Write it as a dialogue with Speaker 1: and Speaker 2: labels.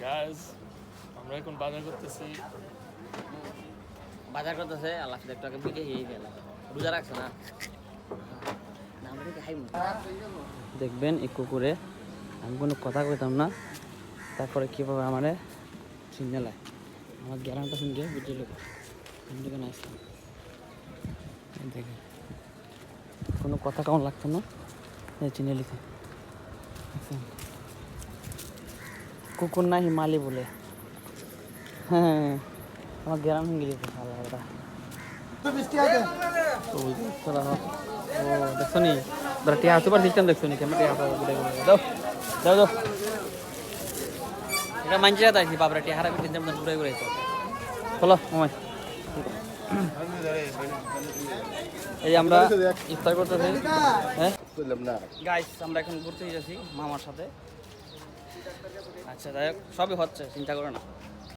Speaker 1: Guys আমরা এখন বাজার করতেছি।
Speaker 2: বাজার করতেছে আল্লাহ একটু আগে পিঠে খেয়ে গেলাম। রোজা রাখছে না দেখবেন এই কুকুরে আমি কোনো কথা কইতাম না, তারপরে কীভাবে আমারে সিগনালায় আমার গ্যারান্টা শুনছে বুঝে লোক দোকানে আসলাম। দেখেন কোনো কথা কেমন লাগতো না চিনে লিখে কুকুর না হিমালি বলে। হ্যাঁ আমার গ্রাম হয়ে গেছে আলাদা দেখছো নি টিয়া সুপার সিস্টেম দেখছো নি কেমন টিয়া দাও দাও দাও এটা মানছি না তাই বাবরা টিয়া হারাবি কিন্তু আমরা ঘুরে ঘুরে চলো সময় এই আমরা ইফতার করতেছি। হ্যাঁ গাইস আমরা এখন ঘুরতে যাচ্ছি মামার সাথে। আচ্ছা যাই হোক সবই হচ্ছে চিন্তা করো না।